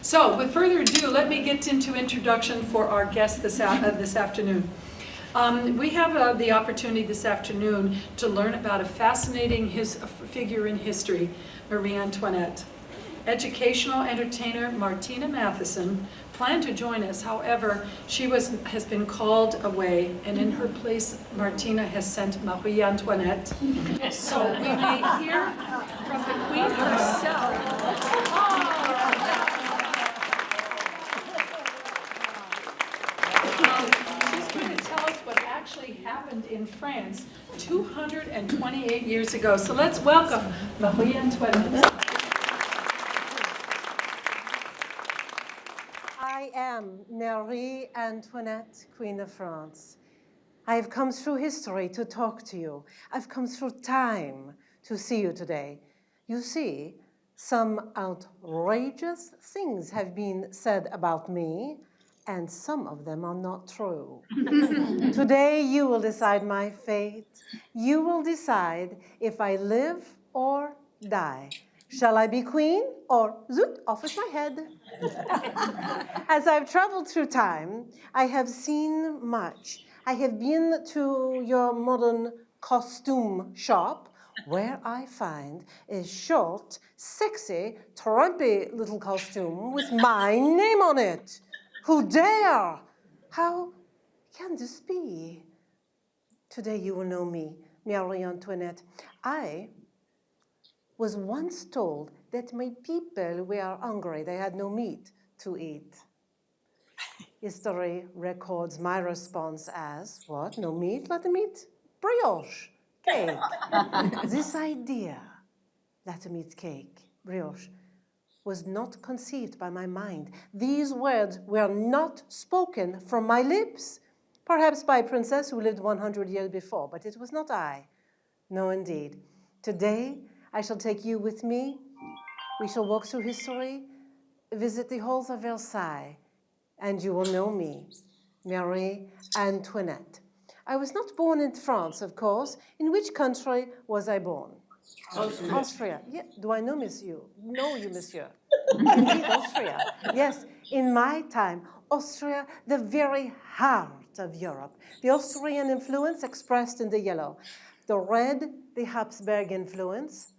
So, with further ado, let me get into introduction for our guest this afternoon. We have the opportunity this afternoon to learn about a fascinating figure in history, Marie Antoinette. Educational entertainer Martina Mathisen planned to join us. However, she has been called away, and in her place, Martina has sent Marie Antoinette. So we may hear from the Queen herself. She's going to tell us what actually happened in France 228 years ago. So let's welcome Marie Antoinette. I am Marie Antoinette, Queen of France. I have come through history to talk to you. I've come through time to see you today. You see, some outrageous things have been said about me, and some of them are not true. Today you will decide my fate. You will decide if I live or die. Shall I be queen or zoot, off with my head? As I've traveled through time, I have seen much. I have been to your modern costume shop, where I find a short, sexy, trumpy little costume with my name on it. Who dare? How can this be? Today you will know me, Marie Antoinette. I was once told that my people were hungry. They had no meat to eat. History records my response as, what, no meat? Let them eat brioche, cake. This idea, let them eat cake, brioche, was not conceived by my mind. These words were not spoken from my lips, perhaps by a princess who lived 100 years before, but it was not I. No, indeed. Today, I shall take you with me. We shall walk through history, visit the halls of Versailles, and you will know me, Marie Antoinette. I was not born in France, of course. In which country was I born? Austria. Yeah. Do I know monsieur? Know you, monsieur. Indeed, Austria. Yes, in my time, Austria, the very heart of Europe. The Austrian influence expressed in the yellow. The red, the Habsburg influence.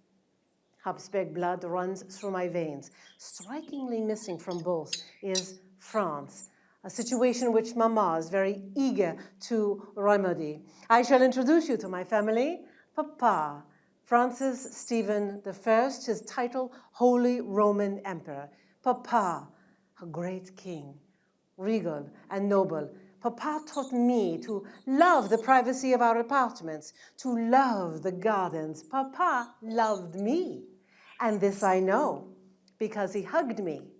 Habsburg blood runs through my veins. Strikingly missing from both is France, a situation which Mama is very eager to remedy. I shall introduce you to my family. Papa, Francis Stephen I, his title, Holy Roman Emperor. Papa, a great king, regal and noble. Papa taught me to love the privacy of our apartments, to love the gardens. Papa loved me. And this I know, because he hugged me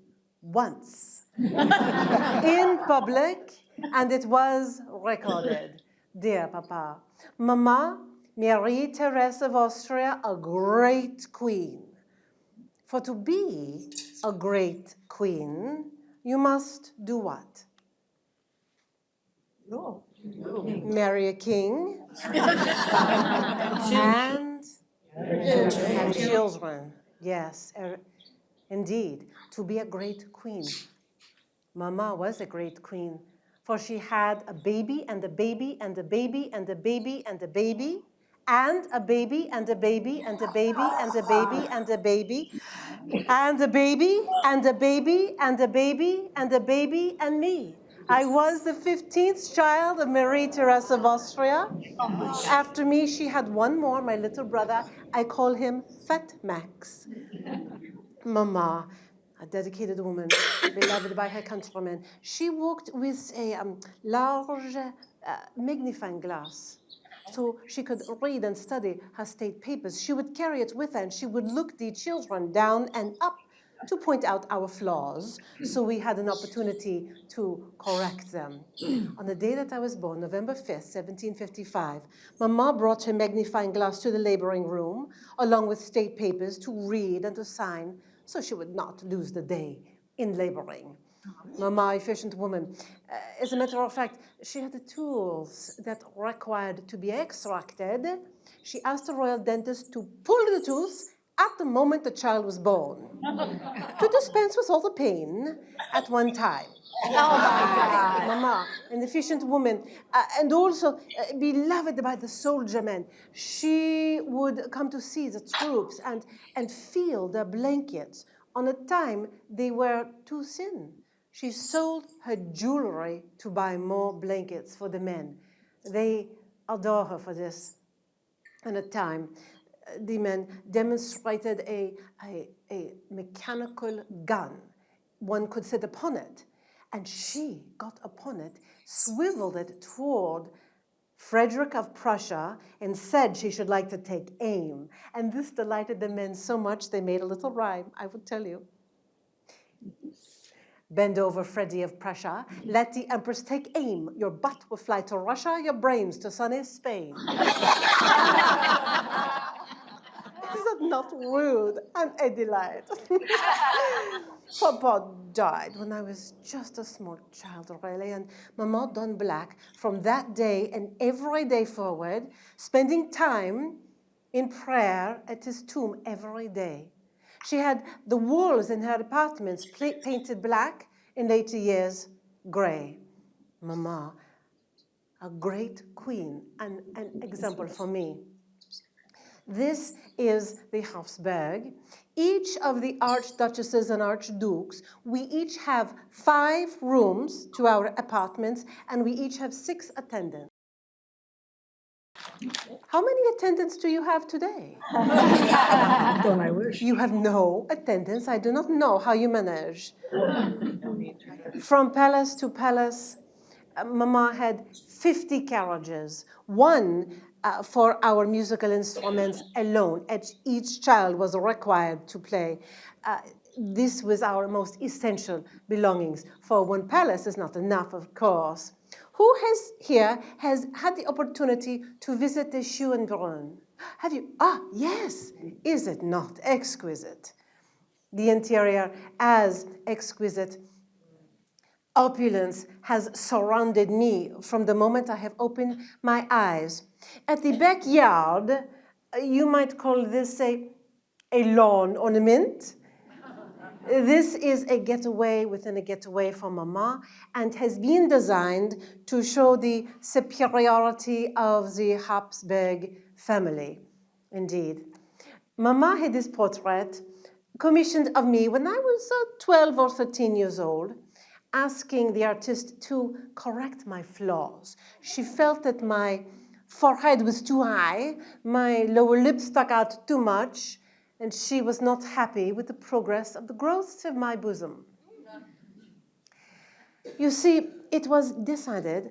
once in public, and it was recorded. Dear Papa. Mama, Marie Therese of Austria, a great queen. For to be a great queen, you must do what? No. Marry a king and have children. Yes, indeed, to be a great queen. Mama was a great queen, for she had a baby and a baby and a baby and a baby and a baby and a baby and a baby and a baby and a baby and a baby and a baby and a baby and a baby and a baby and me. I was the 15th child of Marie Therese of Austria. After me, she had one more, my little brother. I call him Fat Max. Mama, a dedicated woman, beloved by her countrymen. She walked with a large magnifying glass, so she could read and study her state papers. She would carry it with her, and she would look the children down and up to point out our flaws, so we had an opportunity to correct them. On the day that I was born, November 5th, 1755, Mama brought her magnifying glass to the laboring room, along with state papers to read and to sign, so she would not lose the day in laboring. Mama, efficient woman. As a matter of fact, she had the tools that required to be extracted. She asked the royal dentist to pull the tooth at the moment the child was born, to dispense with all the pain at one time. Oh my God. Mama, an efficient woman, and also beloved by the soldier men. She would come to see the troops and feel their blankets on a time they were too thin. She sold her jewelry to buy more blankets for the men. They adore her for this. And at a time, the men demonstrated a mechanical gun. One could sit upon it. And she got upon it, swiveled it toward Frederick of Prussia, and said she should like to take aim. And this delighted the men so much they made a little rhyme, I will tell you. Bend over, Freddie of Prussia. Let the Empress take aim. Your butt will fly to Russia, your brains to sunny Spain. Is that not rude and a delight? Papa died when I was just a small child, really, and Mama done black from that day and every day forward, spending time in prayer at his tomb every day. She had the walls in her apartments painted black, in later years, gray. Mama, a great queen, and an example for me. This is the Habsburg. Each of the archduchesses and archdukes, we each have 5 rooms to our apartments, and we each have 6 attendants. How many attendants do you have today? Don't I wish? You have no attendants. I do not know how you manage. From palace to palace, Mama had 50 carriages, one for our musical instruments alone. Each child was required to play. This was our most essential belongings. For one palace is not enough, of course. Who has had the opportunity to visit the Schönbrunn? Have you? Ah, yes. Is it not exquisite? The interior as exquisite. Opulence has surrounded me from the moment I have opened my eyes. At the backyard, you might call this a lawn ornament. This is a getaway within a getaway for Mama, and has been designed to show the superiority of the Habsburg family. Indeed. Mama had this portrait commissioned of me when I was 12 or 13 years old, asking the artist to correct my flaws. She felt that my forehead was too high, my lower lip stuck out too much, and she was not happy with the progress of the growth of my bosom. You see, it was decided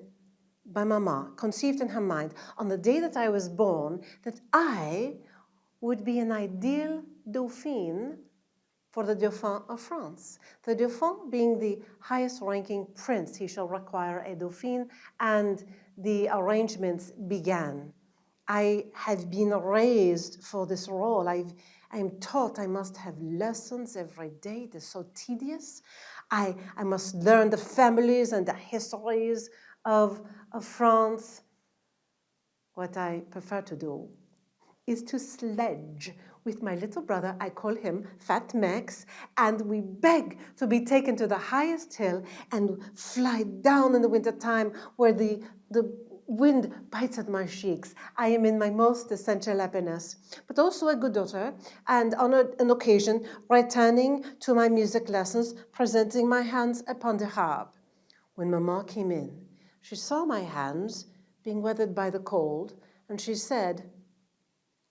by Mama, conceived in her mind, on the day that I was born, that I would be an ideal Dauphine for the Dauphin of France. The Dauphin being the highest ranking prince, he shall require a Dauphine, and the arrangements began. I have been raised for this role. I am taught I must have lessons every day. It is so tedious. I must learn the families and the histories of France. What I prefer to do is to sledge with my little brother. I call him Fat Max, and we beg to be taken to the highest hill and fly down in the wintertime where the wind bites at my cheeks. I am in my most essential happiness, but also a good daughter, and on an occasion, returning to my music lessons, presenting my hands upon the harp. When Mama came in, she saw my hands being weathered by the cold, and she said,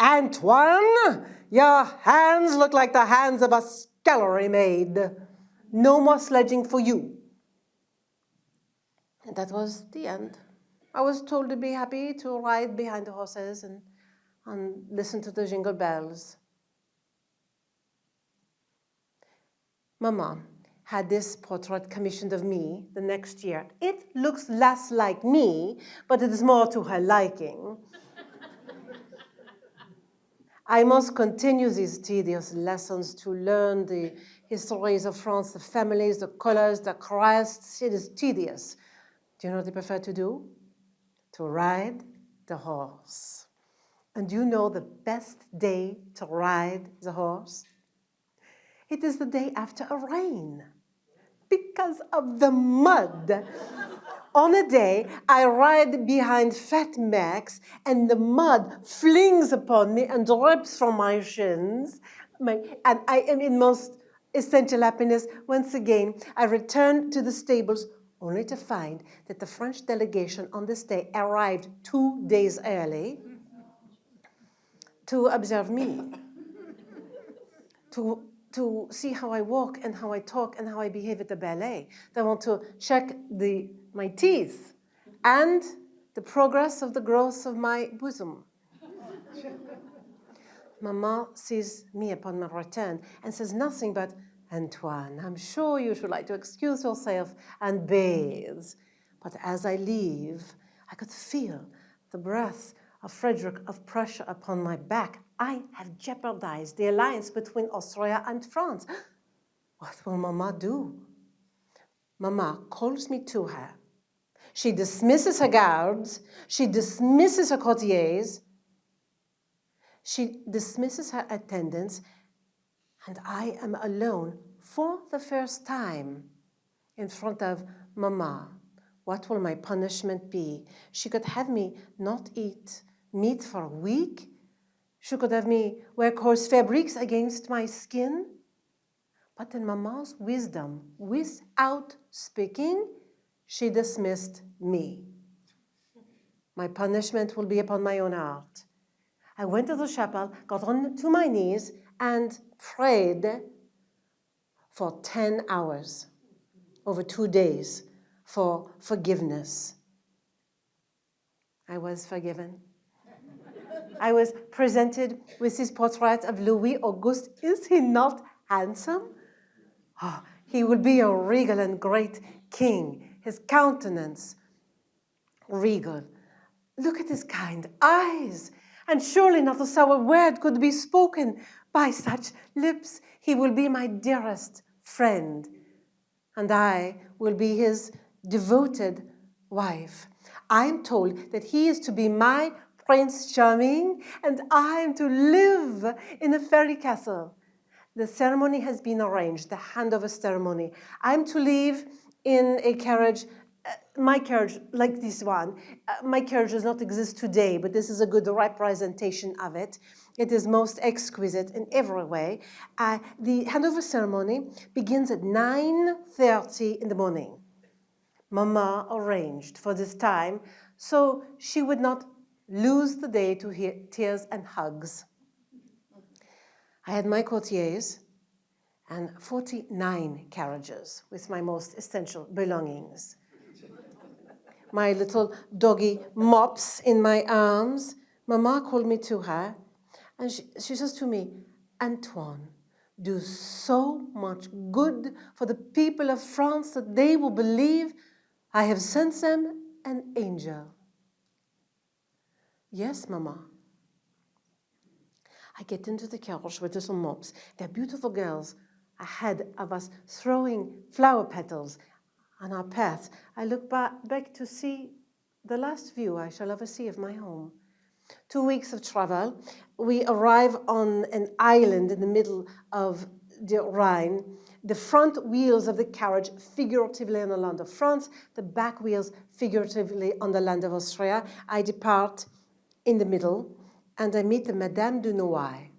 "Antoine, your hands look like the hands of a scullery maid. No more sledging for you." And that was the end. I was told to be happy to ride behind the horses and listen to the jingle bells. Mama had this portrait commissioned of me the next year. It looks less like me, but it is more to her liking. I must continue these tedious lessons to learn the histories of France, the families, the colors, the crests. It is tedious. Do you know what I prefer to do? To ride the horse. And you know the best day to ride the horse? It is the day after a rain, because of the mud. On a day, I ride behind Fat Max, and the mud flings upon me and drips from my shins. And I am in most essential happiness. Once again, I return to the stables, only to find that the French delegation on this day arrived 2 days early to observe me, to see how I walk and how I talk and how I behave at the ballet. They want to check my teeth and the progress of the growth of my bosom. Mama sees me upon my return and says nothing but, Antoine, I'm sure you should like to excuse yourself and bathe. But as I leave, I could feel the breath of Frederick of Prussia upon my back. I have jeopardized the alliance between Austria and France. What will Mama do? Mama calls me to her. She dismisses her guards. She dismisses her courtiers. She dismisses her attendants. And I am alone for the first time in front of Mama. What will my punishment be? She could have me not eat meat for a week. She could have me wear coarse fabrics against my skin. But in Mama's wisdom, without speaking, she dismissed me. My punishment will be upon my own heart. I went to the chapel, got on to my knees, and prayed for 10 hours, over 2 days, for forgiveness. I was forgiven. I was presented with his portrait of Louis Auguste. Is he not handsome? Oh, he will be a regal and great king. His countenance, regal. Look at his kind eyes. And surely not a sour word could be spoken by such lips. He will be my dearest friend, and I will be his devoted wife. I'm told that he is to be my Prince Charming, and I am to live in a fairy castle. The ceremony has been arranged, the handover ceremony. I'm to leave in a carriage, my carriage, like this one. My carriage does not exist today, but this is a good representation of it. It is most exquisite in every way. The handover ceremony begins at 9:30 in the morning. Mama arranged for this time so she would not lose the day to tears and hugs. I had my courtiers and 49 carriages with my most essential belongings. My little doggy Mops in my arms. Mama called me to her, and she says to me, Antoine, do so much good for the people of France that they will believe I have sent them an angel. Yes, Mama. I get into the carriage with little Mops. They're beautiful girls ahead of us, throwing flower petals on our path. I look back to see the last view I shall ever see of my home. 2 weeks of travel. We arrive on an island in the middle of the Rhine. The front wheels of the carriage figuratively on the land of France, the back wheels figuratively on the land of Austria. I depart in the middle, and I meet the Madame de Noailles.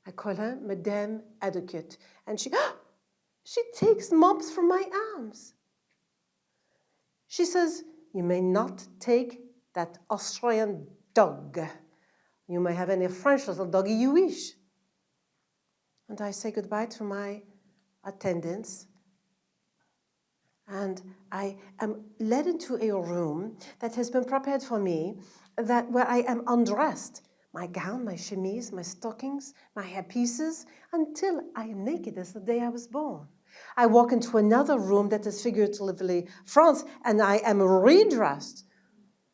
I call her Madame Advocate, and she takes Mops from my arms. She says, you may not take that Austrian dog. You may have any French little doggy you wish. And I say goodbye to my attendants. And I am led into a room that has been prepared for me, where I am undressed. My gown, my chemise, my stockings, my hairpieces, until I am naked as the day I was born. I walk into another room that is figuratively France, and I am redressed.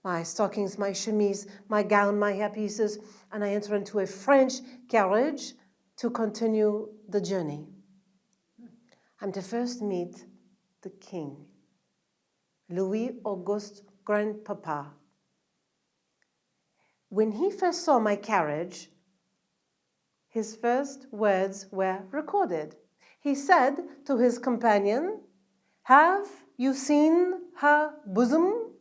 My stockings, my chemise, my gown, my hairpieces, and I enter into a French carriage to continue the journey. I'm to first meet the king, Louis Auguste Grandpapa. When he first saw my carriage, his first words were recorded. He said to his companion, "Have you seen her bosom?"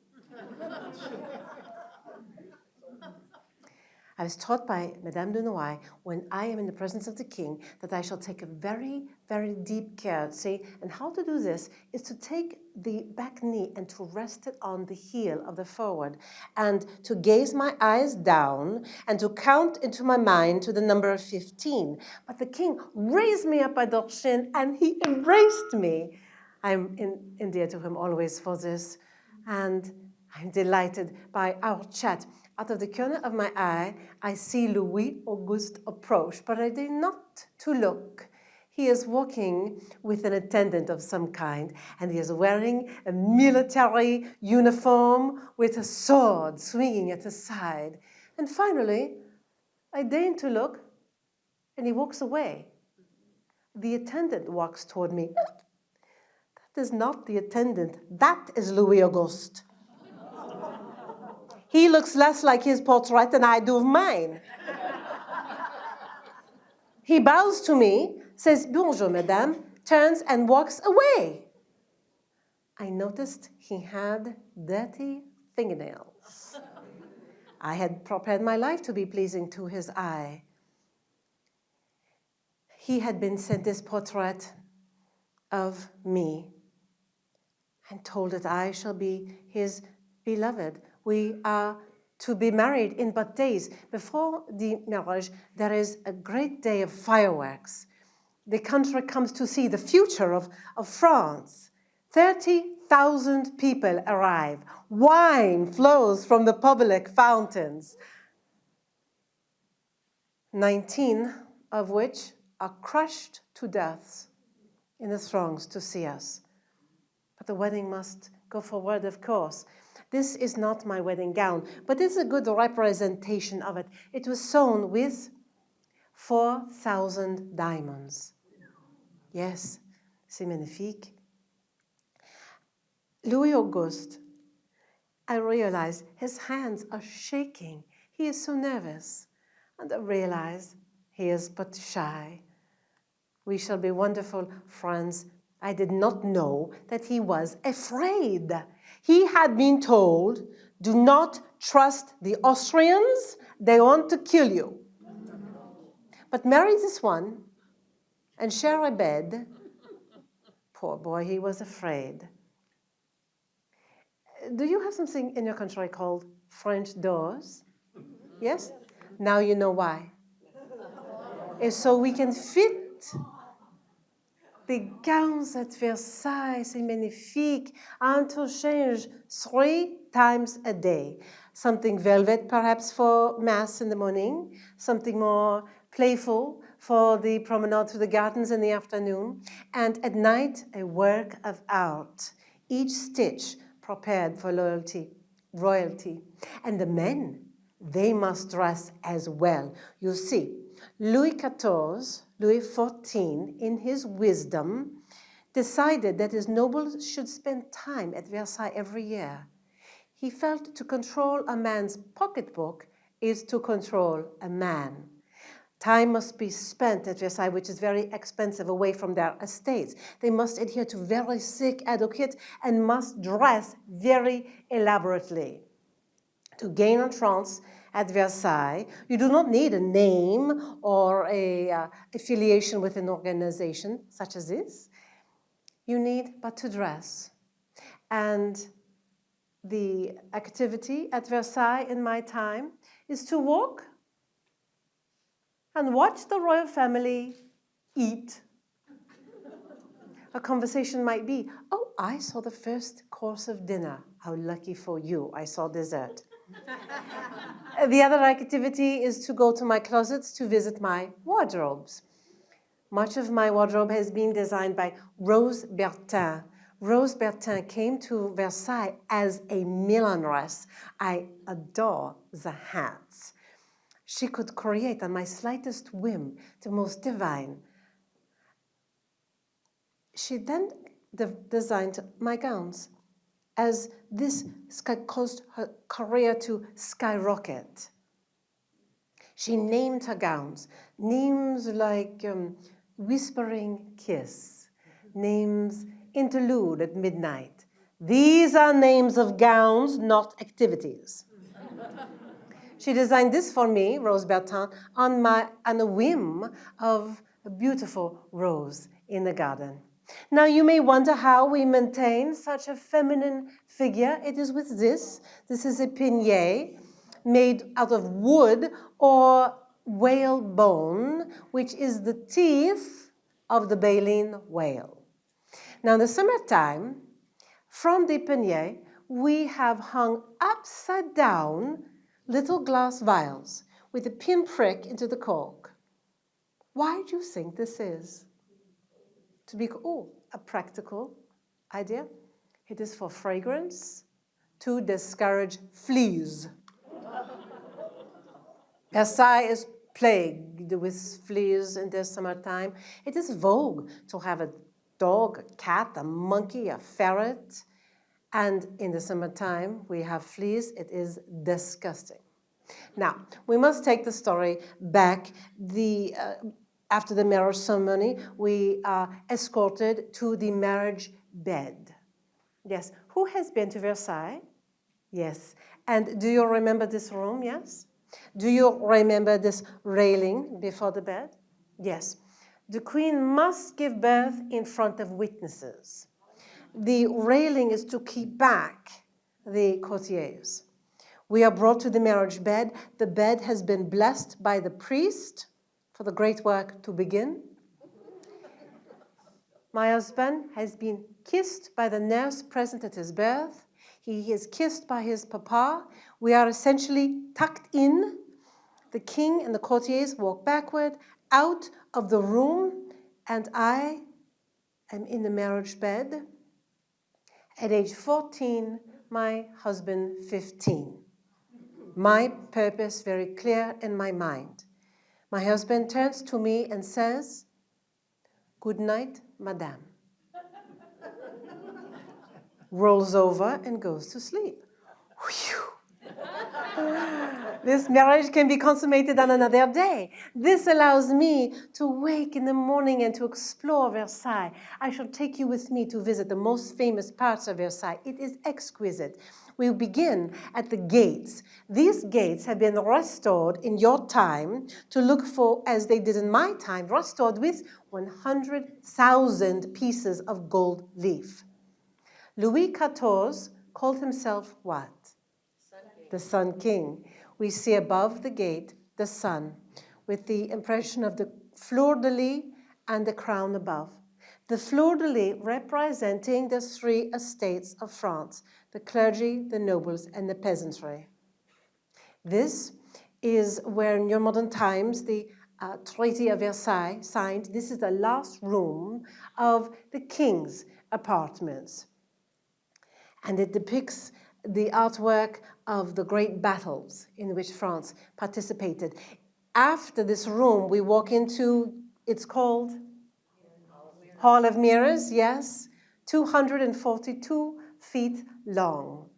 I was taught by Madame de Noailles, when I am in the presence of the king, that I shall take a very, very deep care. See, and how to do this is to take the back knee and to rest it on the heel of the forward, and to gaze my eyes down and to count into my mind to the number of 15. But the king raised me up by the chin and he embraced me. I'm indebted to him always for this, and I'm delighted by our chat. Out of the corner of my eye, I see Louis Auguste approach, but I dare not to look. He is walking with an attendant of some kind, and he is wearing a military uniform with a sword swinging at his side. And finally, I deign to look, and he walks away. The attendant walks toward me. That is not the attendant. That is Louis Auguste. He looks less like his portrait than I do of mine. He bows to me, says, "Bonjour, madame," turns and walks away. I noticed he had dirty fingernails. I had prepared my life to be pleasing to his eye. He had been sent this portrait of me and told that I shall be his beloved. We are to be married in but days. Before the marriage, there is a great day of fireworks. The country comes to see the future of France. 30,000 people arrive. Wine flows from the public fountains. 19 of which are crushed to death in the throngs to see us. But the wedding must go forward, of course. This is not my wedding gown, but it's a good representation of it. It was sewn with 4,000 diamonds. Yes, c'est magnifique. Louis Auguste, I realize his hands are shaking. He is so nervous. And I realize he is but shy. We shall be wonderful friends. I did not know that he was afraid. He had been told, "Do not trust the Austrians, they want to kill you." But marry this one and share a bed, poor boy, he was afraid. Do you have something in your country called French doors? Yes? Now you know why. It's so we can fit the gowns at Versailles, c'est magnifique, and to change 3 times a day. Something velvet, perhaps, for mass in the morning, something more playful for the promenade through the gardens in the afternoon, and at night, a work of art, each stitch prepared for royalty. And the men, they must dress as well. You see, Louis XIV, Louis XIV, in his wisdom, decided that his nobles should spend time at Versailles every year. He felt to control a man's pocketbook is to control a man. Time must be spent at Versailles, which is very expensive, away from their estates. They must adhere to very strict etiquette and must dress very elaborately. To gain entrance at Versailles, you do not need a name or an affiliation with an organization such as this. You need but to dress. And the activity at Versailles in my time is to walk and watch the royal family eat. A conversation might be, "Oh, I saw the first course of dinner. How lucky for you, I saw dessert." The other activity is to go to my closets to visit my wardrobes. Much of my wardrobe has been designed by Rose Bertin. Rose Bertin came to Versailles as a millineress. I adore the hats. She could create on my slightest whim the most divine. She then designed my gowns, as this caused her career to skyrocket. She named her gowns, names like Whispering Kiss, names Interlude at Midnight. These are names of gowns, not activities. She designed this for me, Rose Bertin, on a whim of a beautiful rose in the garden. Now you may wonder how we maintain such a feminine figure. It is with this. This is a panier made out of wood or whale bone, which is the teeth of the baleen whale. Now in the summertime, from the panier, we have hung upside down little glass vials with a pinprick into the cork. Why do you think this is? A practical idea. It is for fragrance to discourage fleas. Versailles is plagued with fleas in the summertime. It is vogue to have a dog, a cat, a monkey, a ferret. And in the summertime, we have fleas. It is disgusting. Now, we must take the story back. After the marriage ceremony, we are escorted to the marriage bed. Yes. Who has been to Versailles? Yes. And do you remember this room? Yes. Do you remember this railing before the bed? Yes. The queen must give birth in front of witnesses. The railing is to keep back the courtiers. We are brought to the marriage bed. The bed has been blessed by the priest for the great work to begin. My husband has been kissed by the nurse present at his birth. He is kissed by his papa. We are essentially tucked in. The king and the courtiers walk backward out of the room, and I am in the marriage bed. At age 14, my husband 15. My purpose very clear in my mind. My husband turns to me and says, "Good night, madame." Rolls over and goes to sleep. Whew. This marriage can be consummated on another day. This allows me to wake in the morning and to explore Versailles. I shall take you with me to visit the most famous parts of Versailles. It is exquisite. We begin at the gates. These gates have been restored in your time to look for, as they did in my time, restored with 100,000 pieces of gold leaf. Louis XIV called himself what? The Sun King. We see above the gate the sun with the impression of the fleur-de-lis and the crown above. The fleur-de-lis representing the three estates of France, the clergy, the nobles, and the peasantry. This is where in your modern times the Treaty of Versailles signed. This is the last room of the king's apartments. And it depicts the artwork of the great battles in which France participated. After this room, we walk into, it's called Hall of Mirrors, yes, 242 feet long.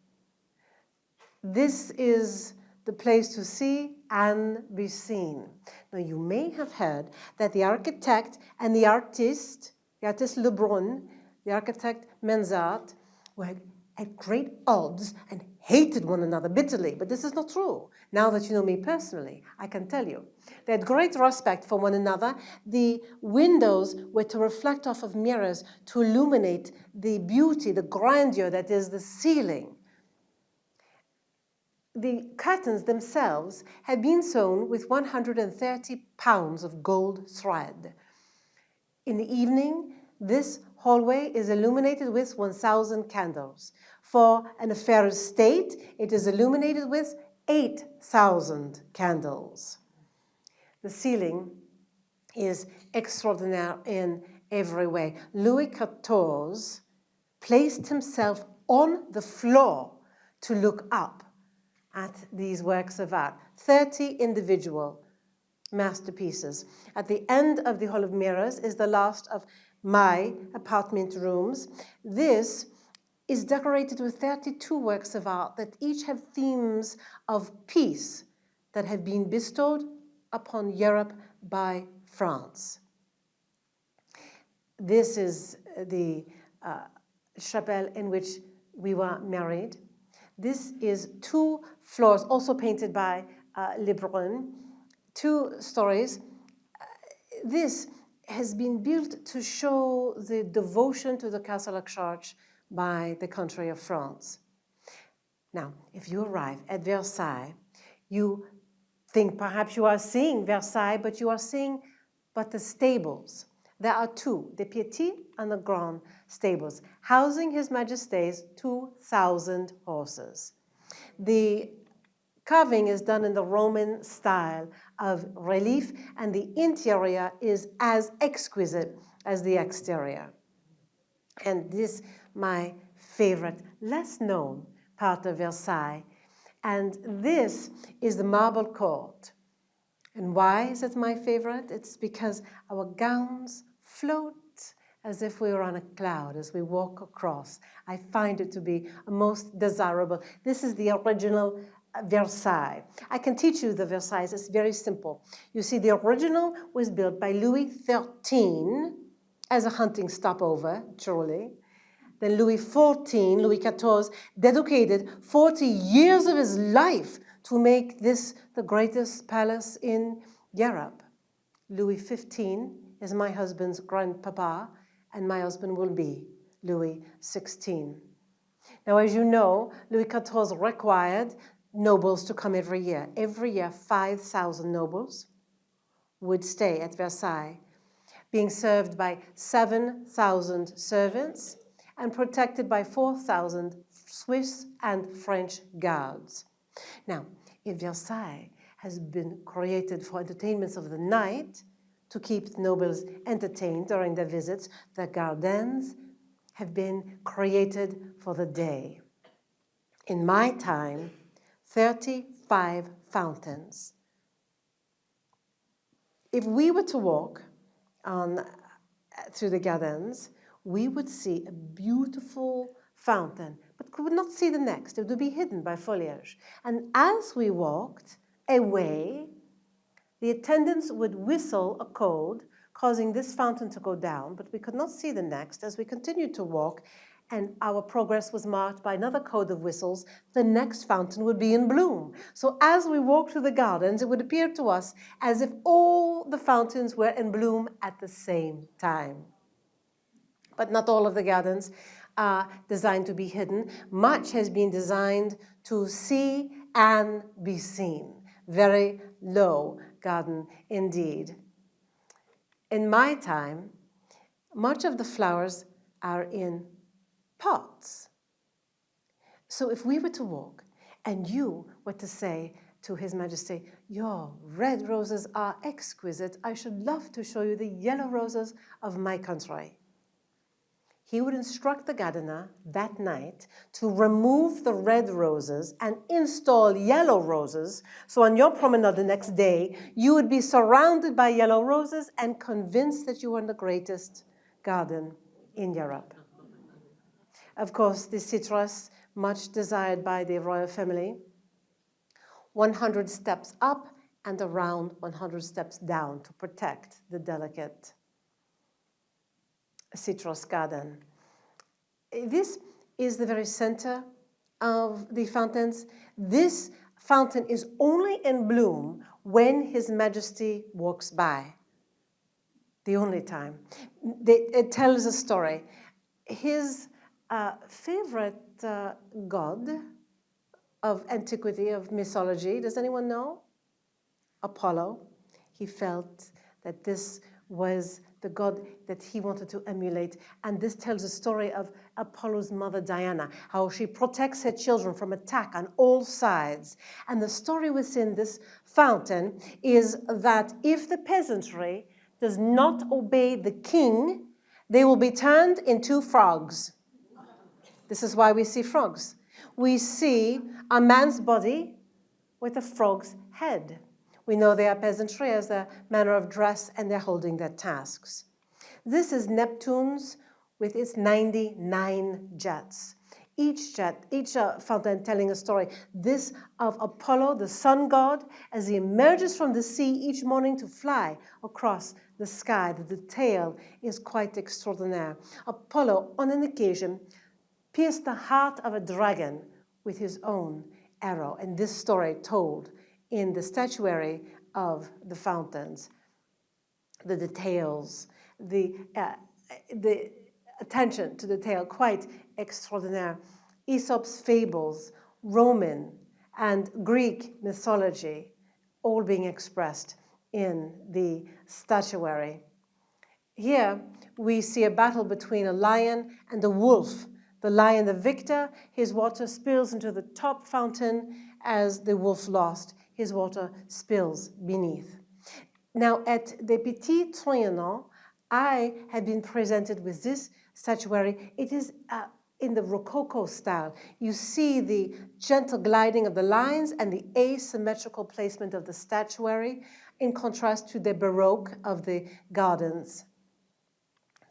This is the place to see and be seen. Now, you may have heard that the architect and the artist Lebrun, the architect Mansart, were at great odds and hated one another bitterly, but this is not true. Now that you know me personally, I can tell you. They had great respect for one another. The windows were to reflect off of mirrors to illuminate the beauty, the grandeur that is the ceiling. The curtains themselves had been sewn with 130 pounds of gold thread. In the evening, this hallway is illuminated with 1,000 candles. For an affair of state, it is illuminated with 8,000 candles. The ceiling is extraordinary in every way. Louis XIV placed himself on the floor to look up at these works of art, 30 individual masterpieces. At the end of the Hall of Mirrors is the last of my apartment rooms. This is decorated with 32 works of art that each have themes of peace that have been bestowed upon Europe by France. This is the chapel in which we were married. This is 2 floors, also painted by Lebrun, 2 stories. This has been built to show the devotion to the Catholic Church by the country of France. Now, if you arrive at Versailles, you think perhaps you are seeing Versailles, but you are seeing but the stables. There are 2, the Petit and the Grand stables, housing His Majesty's 2,000 horses. The carving is done in the Roman style of relief, and the interior is as exquisite as the exterior. And this, my favorite, less known part of Versailles. And this is the marble court. And why is it my favorite? It's because our gowns float as if we were on a cloud as we walk across. I find it to be most desirable. This is the original Versailles. I can teach you the Versailles. It's very simple. You see, the original was built by Louis XIII as a hunting stopover, truly. Then Louis XIV, dedicated 40 years of his life to make this the greatest palace in Europe. Louis XV is my husband's grandpapa, and my husband will be Louis XVI. Now, as you know, Louis XIV required nobles to come every year. Every year, 5,000 nobles would stay at Versailles, being served by 7,000 servants and protected by 4,000 Swiss and French guards. Now, if Versailles has been created for entertainments of the night, to keep the nobles entertained during their visits, the gardens have been created for the day. In my time, 35 fountains. If we were to walk through the gardens, we would see a beautiful fountain, but could not see the next. It would be hidden by foliage. And as we walked away, the attendants would whistle a code, causing this fountain to go down, but we could not see the next. As we continued to walk, and our progress was marked by another code of whistles, the next fountain would be in bloom. So as we walked through the gardens, it would appear to us as if all the fountains were in bloom at the same time. But not all of the gardens are designed to be hidden. Much has been designed to see and be seen. Very low garden indeed. In my time, much of the flowers are in pots. So if we were to walk and you were to say to His Majesty, "Your red roses are exquisite. I should love to show you the yellow roses of my country," he would instruct the gardener that night to remove the red roses and install yellow roses. So on your promenade the next day, you would be surrounded by yellow roses and convinced that you were in the greatest garden in Europe. Of course, the citrus, much desired by the royal family, 100 steps up and around 100 steps down to protect the delicate citrus garden. This is the very center of the fountains. This fountain is only in bloom when His Majesty walks by. The only time. It tells a story. His favorite god of antiquity, of mythology, does anyone know? Apollo. He felt that this was the god that he wanted to emulate. And this tells a story of Apollo's mother, Diana, how she protects her children from attack on all sides. And the story within this fountain is that if the peasantry does not obey the king, they will be turned into frogs. This is why we see frogs. We see a man's body with a frog's head. We know they are peasantry as their manner of dress, and they're holding their tasks. This is Neptune's with its 99 jets. each fountain telling a story. This of Apollo, the sun god, as he emerges from the sea each morning to fly across the sky. The detail is quite extraordinary. Apollo, on an occasion, pierced the heart of a dragon with his own arrow. And this story told in the statuary of the fountains. The details, the attention to detail, quite extraordinary. Aesop's fables, Roman and Greek mythology, all being expressed in the statuary. Here we see a battle between a lion and a wolf. The lion, the victor, his water spills into the top fountain. As the wolf lost, his water spills beneath. Now, at the Petit Trianon, I have been presented with this statuary. It is in the Rococo style. You see the gentle gliding of the lines and the asymmetrical placement of the statuary in contrast to the Baroque of the gardens.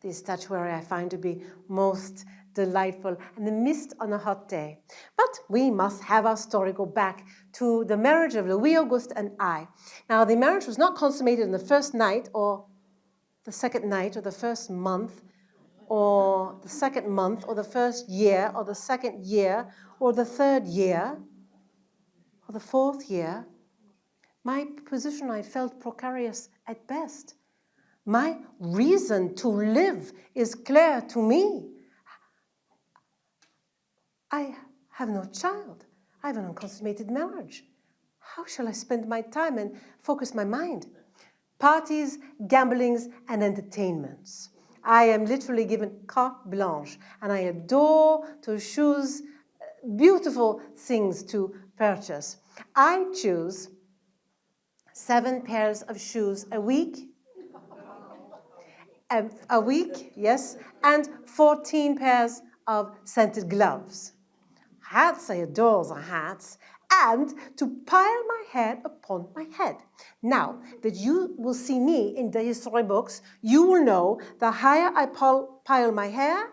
The statuary I find to be most delightful, and the mist on a hot day. But we must have our story go back to the marriage of Louis Auguste and I. Now, the marriage was not consummated in the first night, or the second night, or the first month, or the second month, or the first year, or the second year, or the third year, or the fourth year. My position, I felt precarious at best. My reason to live is clear to me. I have no child. I have an unconsummated marriage. How shall I spend my time and focus my mind? Parties, gamblings, and entertainments. I am literally given carte blanche, and I adore to choose beautiful things to purchase. I choose 7 pairs of shoes a week. Yes, and 14 pairs of scented gloves. Hats, I adore the hats, and to pile my hair upon my head. Now that you will see me in the history books, you will know the higher I pile my hair,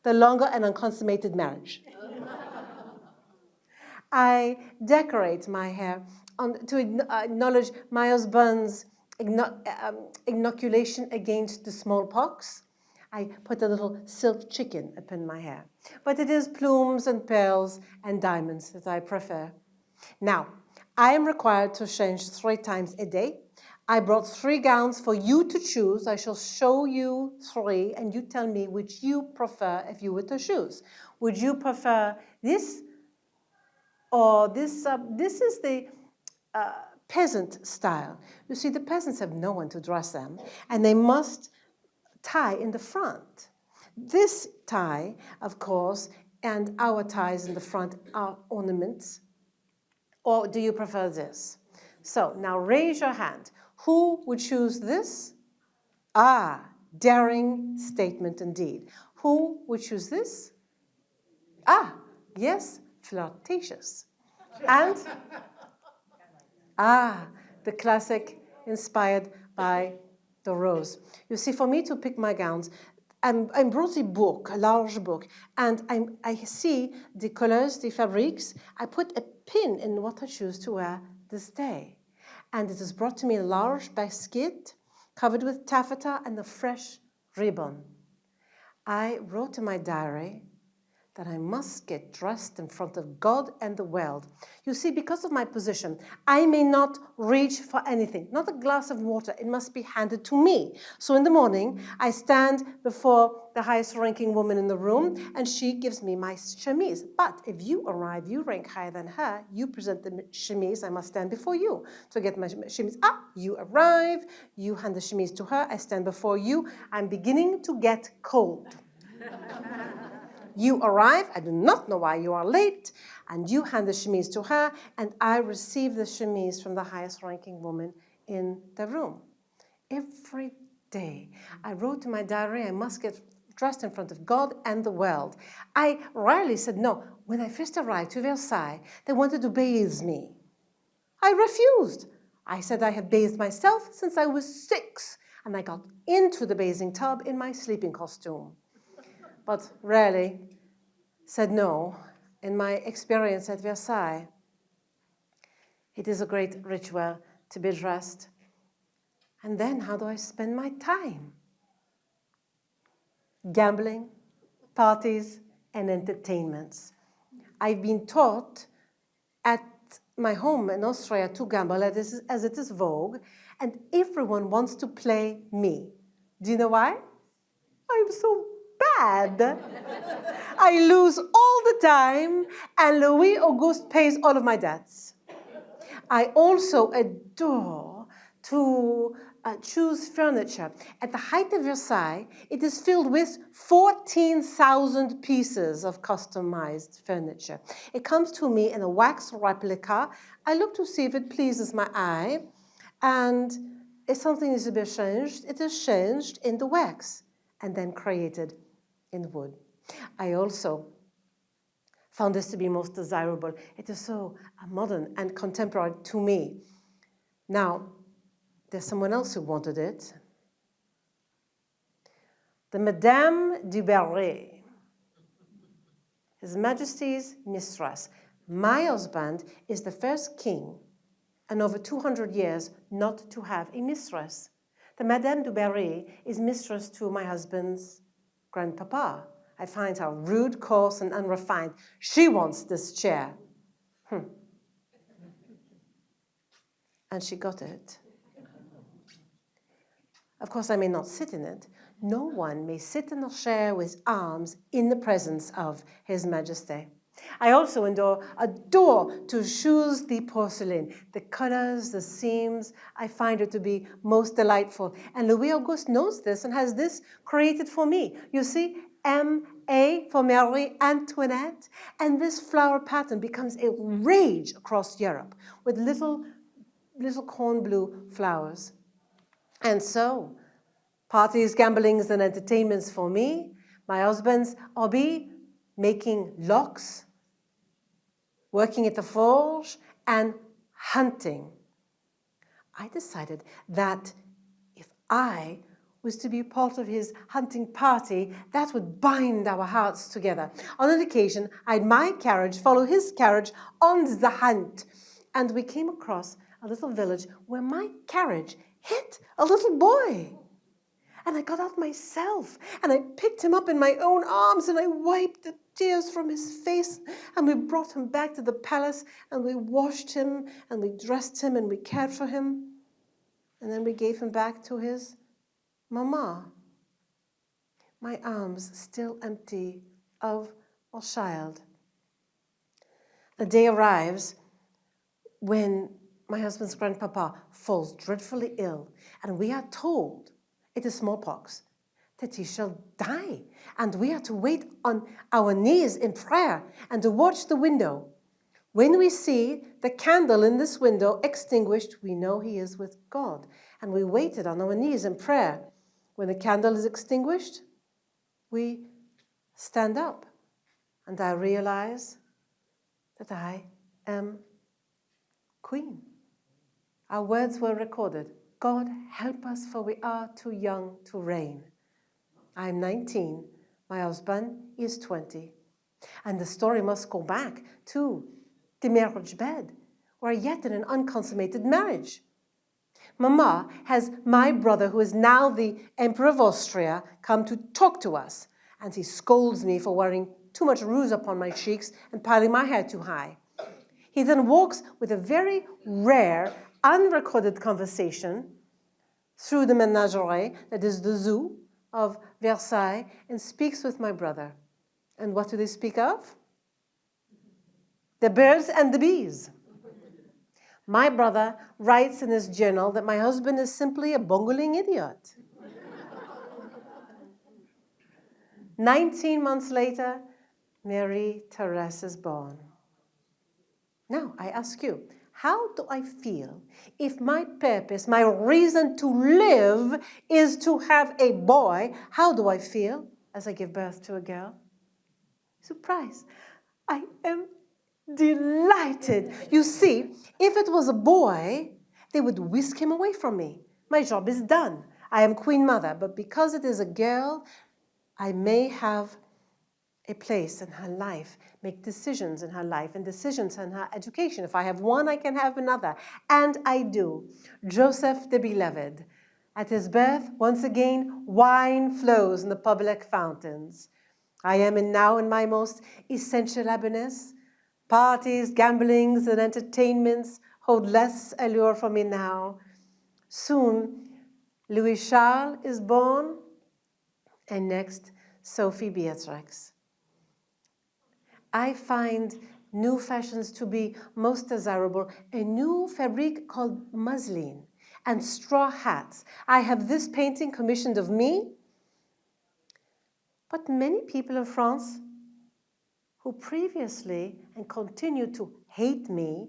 the longer an unconsummated marriage. I decorate my hair to acknowledge my husband's inoculation against the smallpox. I put a little silk chicken upon my hair. But it is plumes and pearls and diamonds that I prefer. Now, I am required to change 3 times a day. I brought 3 gowns for you to choose. I shall show you 3, and you tell me which you prefer if you were to choose. Would you prefer this or this? This is the peasant style. You see, the peasants have no one to dress them, and they must tie in the front. This tie, of course, and our ties in the front are ornaments. Or do you prefer this? So now raise your hand. Who would choose this? Ah, daring statement indeed. Who would choose this? Ah, yes, flirtatious. And the classic inspired by the rose. You see, for me to pick my gowns, I brought a book, a large book, and I see the colors, the fabrics. I put a pin in what I choose to wear this day. And it is brought to me in a large basket covered with taffeta and a fresh ribbon. I wrote in my diary that I must get dressed in front of God and the world. You see, because of my position, I may not reach for anything, not a glass of water. It must be handed to me. So in the morning, I stand before the highest ranking woman in the room, and she gives me my chemise. But if you arrive, you rank higher than her, you present the chemise, I must stand before you to get my chemise. You arrive, you hand the chemise to her, I stand before you. I'm beginning to get cold. You arrive, I do not know why you are late, and you hand the chemise to her, and I receive the chemise from the highest ranking woman in the room. Every day, I wrote in my diary, I must get dressed in front of God and the world. I rarely said no. When I first arrived to Versailles, they wanted to bathe me. I refused. I said I have bathed myself since I was 6, and I got into the bathing tub in my sleeping costume. But rarely said no. In my experience at Versailles, it is a great ritual to be dressed. And then how do I spend my time? Gambling, parties, and entertainments. I've been taught at my home in Austria to gamble as it is vogue, and everyone wants to play me. Do you know why? I'm so bad. I lose all the time, and Louis Auguste pays all of my debts. I also adore to choose furniture. At the height of Versailles, it is filled with 14,000 pieces of customized furniture. It comes to me in a wax replica. I look to see if it pleases my eye, and if something is to be changed, it is changed in the wax and then created in wood. I also found this to be most desirable. It is so modern and contemporary to me. Now, there's someone else who wanted it. The Madame du Barry, His Majesty's mistress. My husband is the first king in over 200 years not to have a mistress. The Madame du Barry is mistress to my husband's grandpapa. I find her rude, coarse, and unrefined. She wants this chair. And she got it. Of course, I may not sit in it. No one may sit in a chair with arms in the presence of His Majesty. I also adore to choose the porcelain. The colors, the seams, I find it to be most delightful. And Louis Auguste knows this and has this created for me. You see, M.A. for Marie Antoinette. And this flower pattern becomes a rage across Europe with little corn blue flowers. And so, parties, gamblings, and entertainments for me. My husband's hobby, making locks, working at the forge, and hunting. I decided that if I was to be part of his hunting party, that would bind our hearts together. On an occasion, I had my carriage follow his carriage on the hunt, and we came across a little village where my carriage hit a little boy. And I got out myself, and I picked him up in my own arms, and I wiped the tears from his face, and we brought him back to the palace, and we washed him, and we dressed him, and we cared for him. And then we gave him back to his mama. My arms still empty of a child. The day arrives when my husband's grandpapa falls dreadfully ill, and we are told it is smallpox, that he shall die. And we are to wait on our knees in prayer and to watch the window. When we see the candle in this window extinguished, we know he is with God. And we waited on our knees in prayer. When the candle is extinguished, we stand up. And I realize that I am queen. Our words were recorded. God help us, for we are too young to reign. I am 19. My husband is 20. And the story must go back to the marriage bed. We're yet in an unconsummated marriage. Mama has my brother, who is now the Emperor of Austria, come to talk to us. And he scolds me for wearing too much rouge upon my cheeks and piling my hair too high. He then walks with a very rare, unrecorded conversation through the menagerie, that is the zoo of Versailles, and speaks with my brother. And what do they speak of? The birds and the bees. My brother writes in his journal that my husband is simply a bungling idiot. 19 months later, Marie Therese is born. Now, I ask you, how do I feel if my purpose, my reason to live is to have a boy? How do I feel as I give birth to a girl? Surprise. I am delighted. You see, if it was a boy, they would whisk him away from me. My job is done. I am queen mother, but because it is a girl, I may have a place in her life, make decisions in her life and decisions in her education. If I have one, I can have another. And I do. Joseph the Beloved. At his birth, once again, wine flows in the public fountains. I am now in my most essential happiness. Parties, gamblings, and entertainments hold less allure for me now. Soon, Louis Charles is born, and next, Sophie Beatrix. I find new fashions to be most desirable. A new fabric called muslin and straw hats. I have this painting commissioned of me, but many people in France who previously and continue to hate me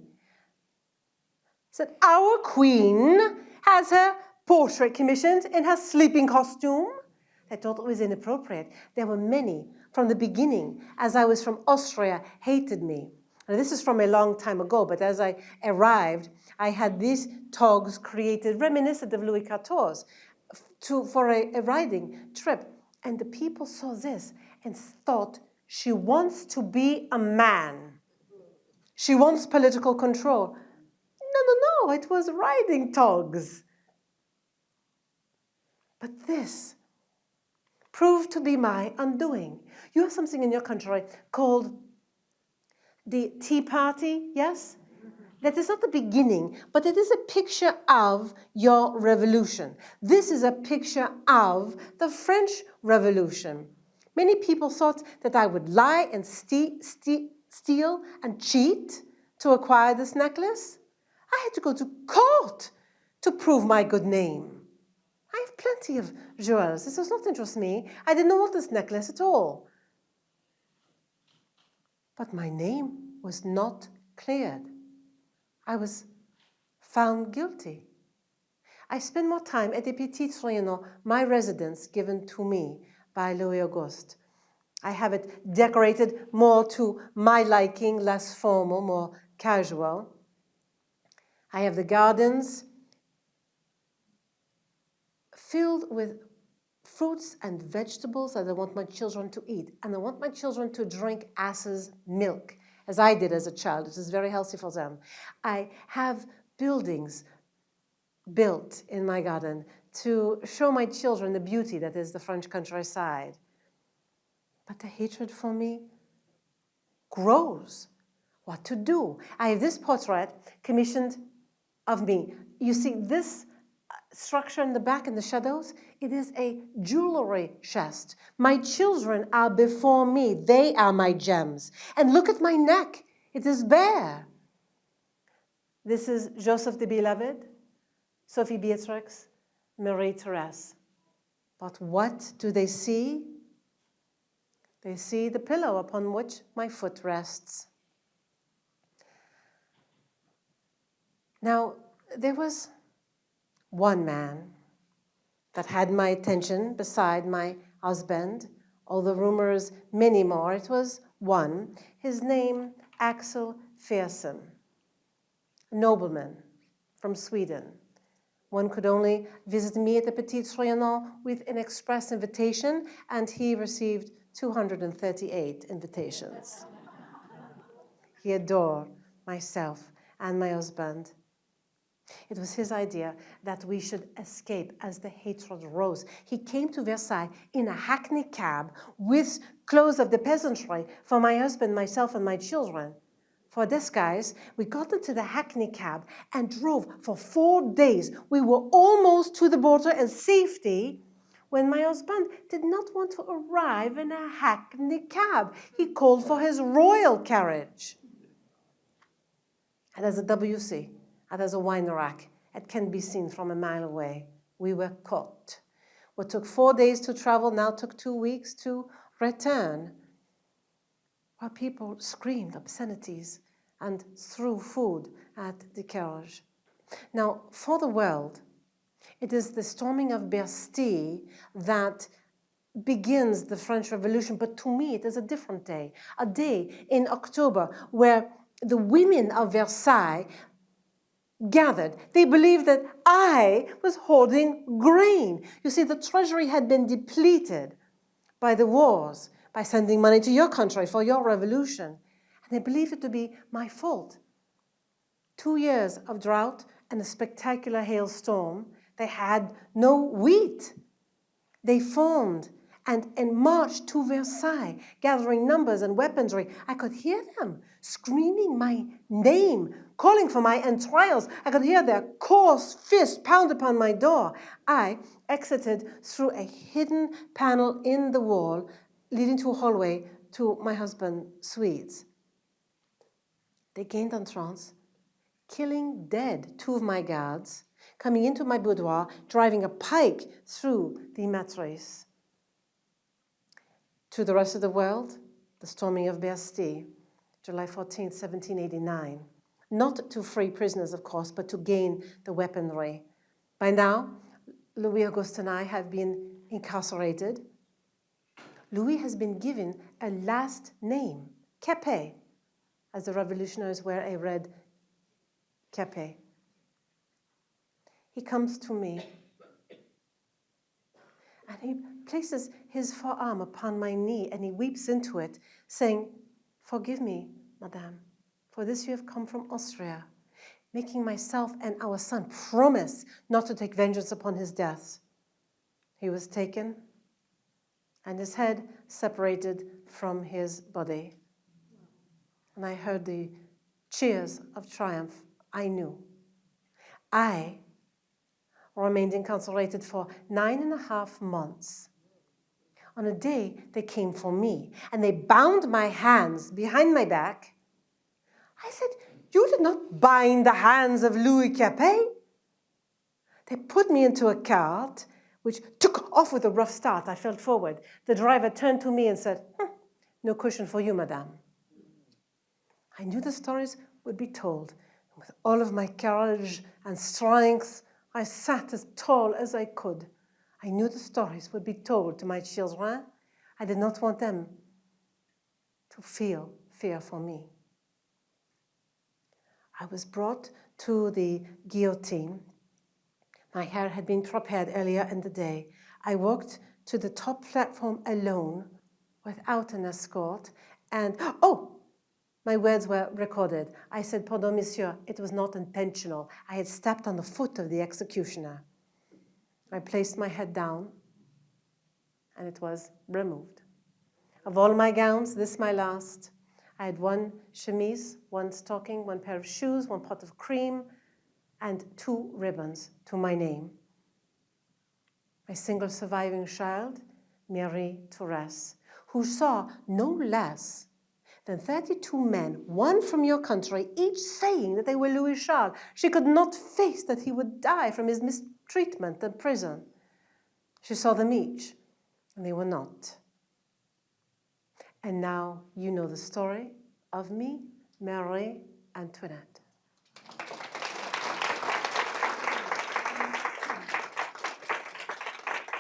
said, our queen has her portrait commissioned in her sleeping costume. I thought it was inappropriate. There were many from the beginning, as I was from Austria, hated me. And this is from a long time ago, but as I arrived, I had these togs created reminiscent of Louis XIV for a riding trip. And the people saw this and thought, she wants to be a man. She wants political control. No, it was riding togs. But this proved to be my undoing. You have something in your country called the Tea Party, yes? That is not the beginning, but it is a picture of your revolution. This is a picture of the French Revolution. Many people thought that I would lie and steal and cheat to acquire this necklace. I had to go to court to prove my good name. I have plenty of jewels. This does not interest me. I didn't want this necklace at all. But my name was not cleared. I was found guilty. I spent more time at the Petit Trianon, my residence given to me by Louis Auguste. I have it decorated more to my liking, less formal, more casual. I have the gardens filled with fruits and vegetables that I want my children to eat. And I want my children to drink ass's milk, as I did as a child. It is very healthy for them. I have buildings built in my garden to show my children the beauty that is the French countryside. But the hatred for me grows. What to do? I have this portrait commissioned of me. You see this structure in the back in the shadows? It is a jewelry chest. My children are before me. They are my gems. And look at my neck. It is bare. This is Joseph the Beloved, Sophie Beatrix, Marie Therese. But what do they see? They see the pillow upon which my foot rests. Now, there was one man that had my attention beside my husband. All the rumors, many more. It was one. His name, Axel Fearson, a nobleman from Sweden. One could only visit me at the Petit Trianon with an express invitation, and he received 238 invitations. He adored myself and my husband. It was his idea that we should escape as the hatred rose. He came to Versailles in a hackney cab with clothes of the peasantry for my husband, myself, and my children. For this, guys, we got into the hackney cab and drove for 4 days. We were almost to the border in safety when my husband did not want to arrive in a hackney cab. He called for his royal carriage. And as a WC, and as a wine rack, it can be seen from a mile away. We were caught. What took 4 days to travel now took 2 weeks to return. While people screamed obscenities and threw food at the carriage. Now, for the world, it is the storming of Bastille that begins the French Revolution, but to me it is a different day, a day in October where the women of Versailles gathered. They believed that I was hoarding grain. You see, the treasury had been depleted by the wars, by sending money to your country for your revolution. And they believed it to be my fault. 2 years of drought and a spectacular hailstorm. They had no wheat. They formed and marched to Versailles, gathering numbers and weaponry. I could hear them screaming my name, calling for my entrails. I could hear their coarse fists pound upon my door. I exited through a hidden panel in the wall, leading to a hallway to my husband's suites. They gained entrance, killing dead 2 of my guards, coming into my boudoir, driving a pike through the mattress. To the rest of the world, the storming of Bastille, July 14, 1789. Not to free prisoners, of course, but to gain the weaponry. By now, Louis Auguste and I have been incarcerated. Louis has been given a last name, Capet, as the revolutionaries wear a red capet. He comes to me and he places his forearm upon my knee and he weeps into it, saying, "Forgive me, Madame, for this you have come from Austria, making myself and our son promise not to take vengeance upon his death." He was taken and his head separated from his body. And I heard the cheers of triumph. I knew. I remained incarcerated for 9.5 months. On a day, they came for me, and they bound my hands behind my back. I said, "You did not bind the hands of Louis Capet." They put me into a cart, which took off with a rough start. I fell forward. The driver turned to me and said, "No cushion for you, madame." I knew the stories would be told. With all of my courage and strength, I sat as tall as I could. I knew the stories would be told to my children. I did not want them to feel fear for me. I was brought to the guillotine. My hair had been prepared earlier in the day. I walked to the top platform alone, without an escort, and, my words were recorded. I said, "Pardon, monsieur, it was not intentional. I had stepped on the foot of the executioner." I placed my head down, and it was removed. Of all my gowns, this my last. I had 1 chemise, 1 stocking, 1 pair of shoes, 1 pot of cream, and 2 ribbons to my name. My single surviving child, Marie Antoinette, who saw no less than 32 men, 1 from your country, each saying that they were Louis Charles. She could not face that he would die from his mistreatment and prison. She saw them each, and they were not. And now you know the story of me, Marie Antoinette.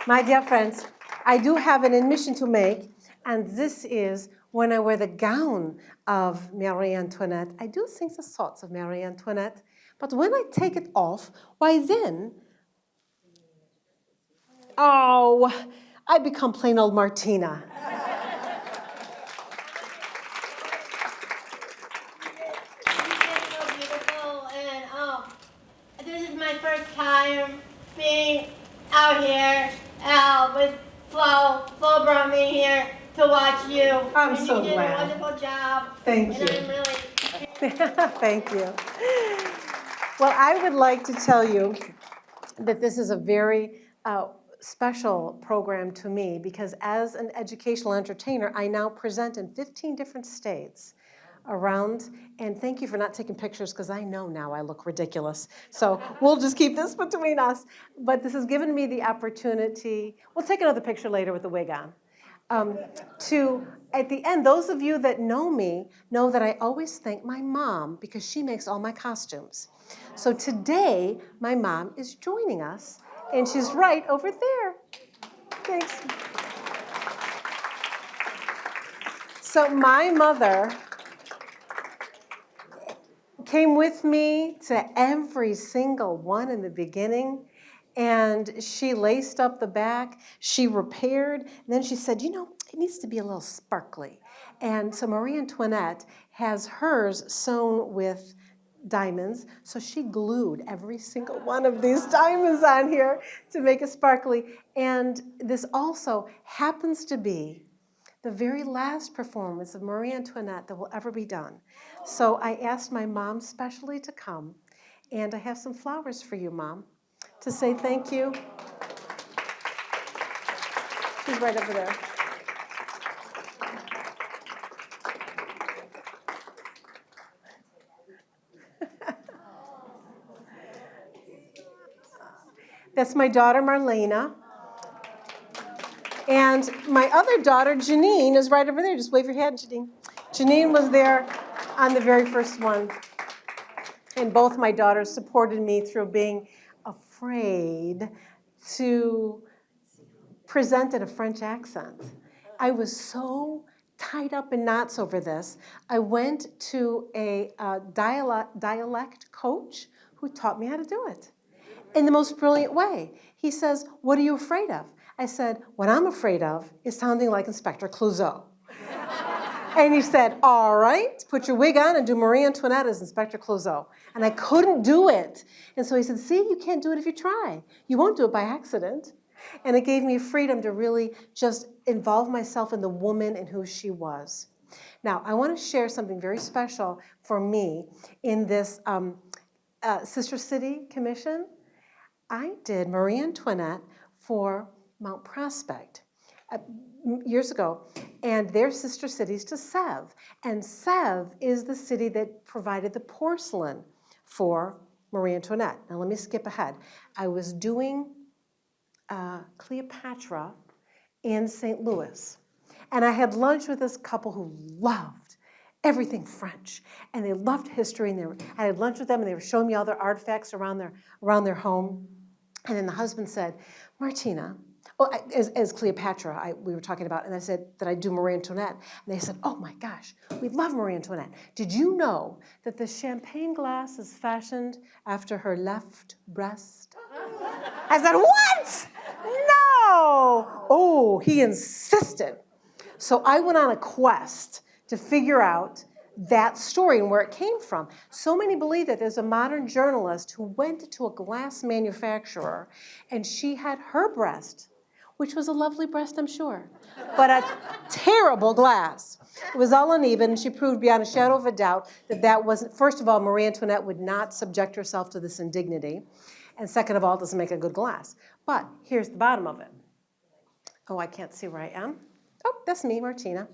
My dear friends, I do have an admission to make, and this is when I wear the gown of Marie Antoinette. I do think the thoughts of Marie Antoinette, but when I take it off, why then, I become plain old Martina. So beautiful, and this is my first time being out here with Flo. Flo brought me here to watch you. I'm and so you did glad. a wonderful job. Thank and you. I'm really Thank you. Well, I would like to tell you that this is a very special program to me because as an educational entertainer, I now present in 15 different states around, and thank you for not taking pictures because I know now I look ridiculous. So we'll just keep this between us. But this has given me the opportunity, we'll take another picture later with the wig on. To, at the end, those of you that know me know that I always thank my mom because she makes all my costumes. So today, my mom is joining us, and she's right over there. Thanks. So my mother came with me to every single one in the beginning. And she laced up the back, she repaired, and then she said, it needs to be a little sparkly. And so Marie Antoinette has hers sewn with diamonds, so she glued every single one of these diamonds on here to make it sparkly. And this also happens to be the very last performance of Marie Antoinette that will ever be done. So I asked my mom specially to come, and I have some flowers for you, Mom, to say thank you. She's right over there. That's my daughter, Marlena. And my other daughter, Janine, is right over there. Just wave your hand, Janine. Janine was there on the very first one. And both my daughters supported me through being afraid to present in a French accent. I was so tied up in knots over this. I went to a dialect coach who taught me how to do it in the most brilliant way. He says, "What are you afraid of?" I said, "What I'm afraid of is sounding like Inspector Clouseau." And he said, "All right, put your wig on and do Marie Antoinette as Inspector Clouseau." And I couldn't do it. And so he said, "See, you can't do it if you try. You won't do it by accident." And it gave me freedom to really just involve myself in the woman and who she was. Now, I want to share something very special for me in this Sister City Commission. I did Marie Antoinette for Mount Prospect years ago, and their sister cities to Sèvres. And Sèvres is the city that provided the porcelain for Marie Antoinette. Now let me skip ahead. I was doing Cleopatra in St. Louis, and I had lunch with this couple who loved everything French, and they loved history, and I had lunch with them, and they were showing me all their artifacts around their home. And then the husband said, "Martina," as Cleopatra, we were talking about, and I said that I do Marie Antoinette. And they said, "Oh my gosh, we love Marie Antoinette. Did you know that the champagne glass is fashioned after her left breast?" I said, "What? No!" Oh, he insisted. So I went on a quest to figure out that story and where it came from. So many believe that there's a modern journalist who went to a glass manufacturer and she had her breast, which was a lovely breast, I'm sure, but a terrible glass. It was all uneven, and she proved beyond a shadow of a doubt that that wasn't, first of all, Marie Antoinette would not subject herself to this indignity, and second of all, it doesn't make a good glass. But here's the bottom of it. Oh, I can't see where I am. Oh, that's me, Martina.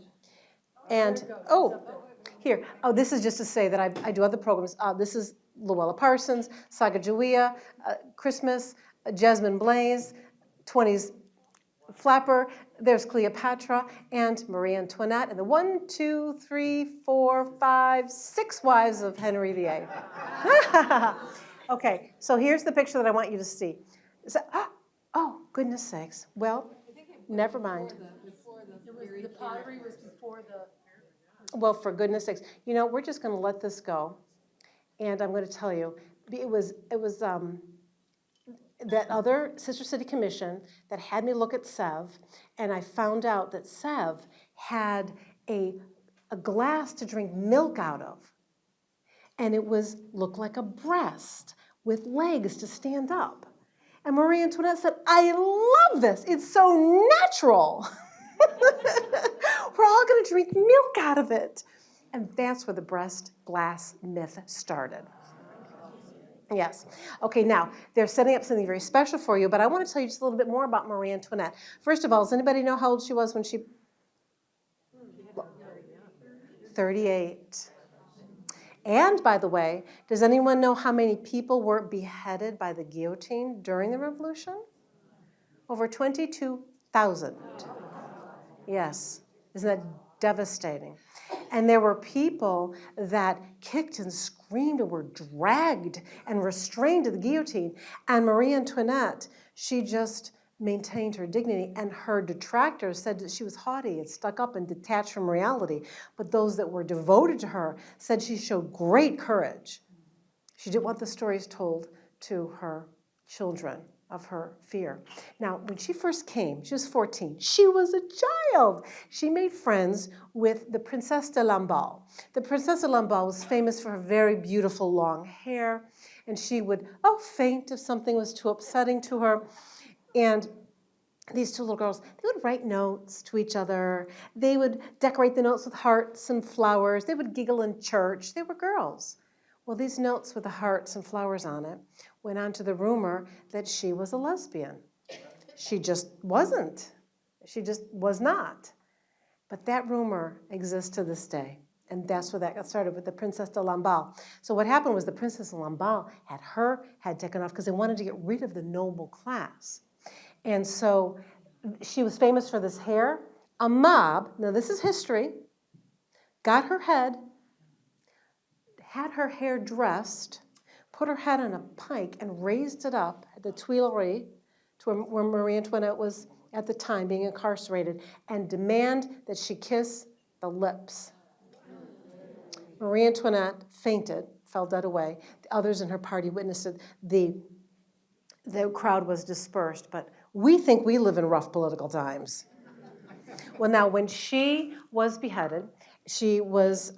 And, oh, here. Oh, this is just to say that I do other programs. This is Luella Parsons, Sacagawea, Christmas, Jasmine Blaze, 20s Flapper. There's Cleopatra and Marie Antoinette, and the 1, 2, 3, 4, 5, 6 wives of Henry VIII. Okay, so here's the picture that I want you to see. Oh, goodness sakes. Well, never mind. The pottery was before the... Well, for goodness sakes. You know, we're just going to let this go. And I'm going to tell you, it was that other Sister City Commission that had me look at Sèvres, and I found out that Sèvres had a glass to drink milk out of. And it looked like a breast with legs to stand up. And Marie Antoinette said, "I love this. It's so natural. We're all going to drink milk out of it." And that's where the breast glass myth started. Yes. Okay, now, they're setting up something very special for you, but I want to tell you just a little bit more about Marie Antoinette. First of all, does anybody know how old she was when she... 38. And, by the way, does anyone know how many people were beheaded by the guillotine during the Revolution? Over 22,000. Yes. Isn't that devastating? And there were people that kicked and screamed and were dragged and restrained to the guillotine. And Marie Antoinette, she just maintained her dignity, and her detractors said that she was haughty and stuck up and detached from reality. But those that were devoted to her said she showed great courage. She didn't want the stories told to her children. of her fear. Now, when she first came, she was 14. She was a child. She made friends with the Princess de Lamballe. The Princess de Lamballe was famous for her very beautiful long hair, and she would, faint if something was too upsetting to her. And these two little girls, they would write notes to each other. They would decorate the notes with hearts and flowers. They would giggle in church. They were girls. Well, these notes with the hearts and flowers on it went on to the rumor that she was a lesbian. She just wasn't. She just was not. But that rumor exists to this day. And that's where that got started with the Princess de Lamballe. So what happened was the Princess de Lamballe had her head taken off because they wanted to get rid of the noble class. And so she was famous for this hair. A mob, now this is history, got her head, had her hair dressed, put her head on a pike and raised it up at the Tuileries, to where Marie Antoinette was at the time being incarcerated, and demand that she kiss the lips. Marie Antoinette fainted, fell dead away. The others in her party witnessed it. The crowd was dispersed, but we think we live in rough political times. Well, now, when she was beheaded, she was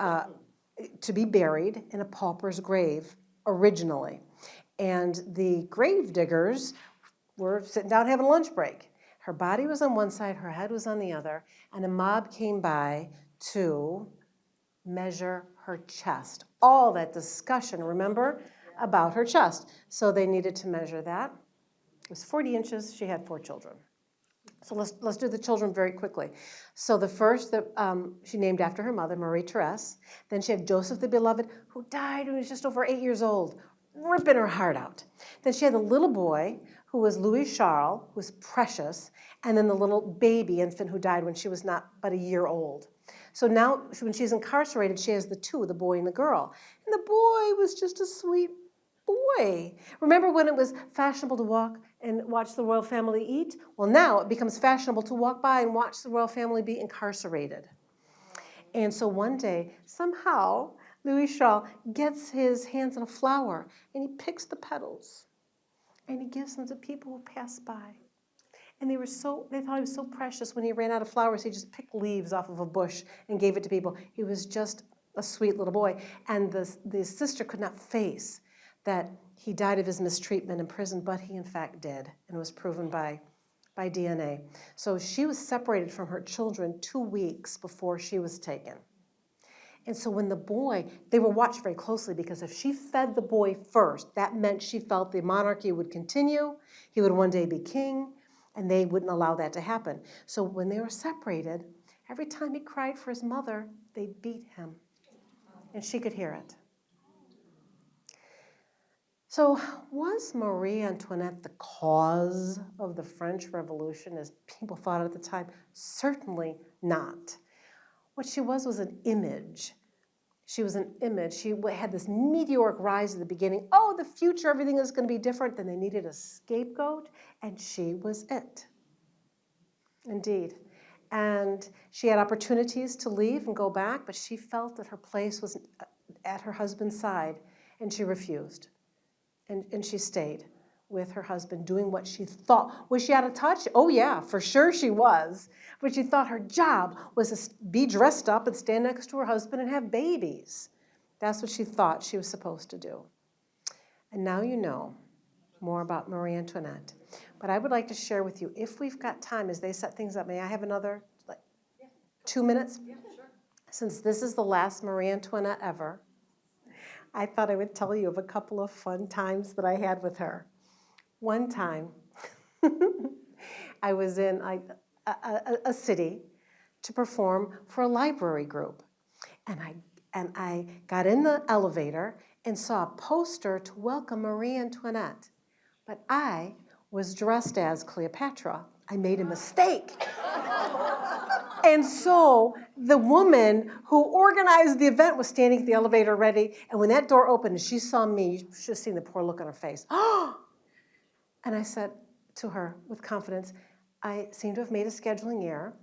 to be buried in a pauper's grave originally. And the grave diggers were sitting down having a lunch break. Her body was on one side, her head was on the other, and a mob came by to measure her chest. All that discussion, remember, about her chest. So they needed to measure that. It was 40 inches. She had 4 children. So let's do the children very quickly. So the first that she named after her mother, Marie Therese. Then she had Joseph the Beloved, who died when he was just over 8 years old, ripping her heart out. Then she had the little boy, who was Louis Charles, who was precious, and then the little baby infant who died when she was not but a year old. So now, when she's incarcerated, she has the two, the boy and the girl. And the boy was just a sweet boy. Remember when it was fashionable to walk and watch the royal family eat? Well, now it becomes fashionable to walk by and watch the royal family be incarcerated. And so one day, somehow, Louis Charles gets his hands on a flower, and he picks the petals, and he gives them to people who pass by. And they thought he was so precious. When he ran out of flowers, he just picked leaves off of a bush and gave it to people. He was just a sweet little boy. And the sister could not face that he died of his mistreatment in prison, but he in fact did, and was proven by DNA. So she was separated from her children 2 weeks before she was taken. And so when the boy, they were watched very closely, because if she fed the boy first, that meant she felt the monarchy would continue, he would one day be king, and they wouldn't allow that to happen. So when they were separated, every time he cried for his mother, they beat him, and she could hear it. So was Marie Antoinette the cause of the French Revolution, as people thought at the time? Certainly not. What she was an image. She was an image. She had this meteoric rise at the beginning. Oh, the future, everything is going to be different. Then they needed a scapegoat, and she was it. Indeed. And she had opportunities to leave and go back, but she felt that her place was at her husband's side, and she refused. And she stayed with her husband, doing what she thought. Was she out of touch? Oh yeah, for sure she was. But she thought her job was to be dressed up and stand next to her husband and have babies. That's what she thought she was supposed to do. And now you know more about Marie Antoinette. But I would like to share with you, if we've got time, as they set things up, may I have another 2 minutes? Yeah, sure. Since this is the last Marie Antoinette ever, I thought I would tell you of a couple of fun times that I had with her. One time, I was in a city to perform for a library group. And I got in the elevator and saw a poster to welcome Marie Antoinette. But I was dressed as Cleopatra. I made a mistake. And so the woman who organized the event was standing at the elevator ready, and when that door opened and she saw me, you should have seen the poor look on her face. And I said to her with confidence, I seem to have made a scheduling error,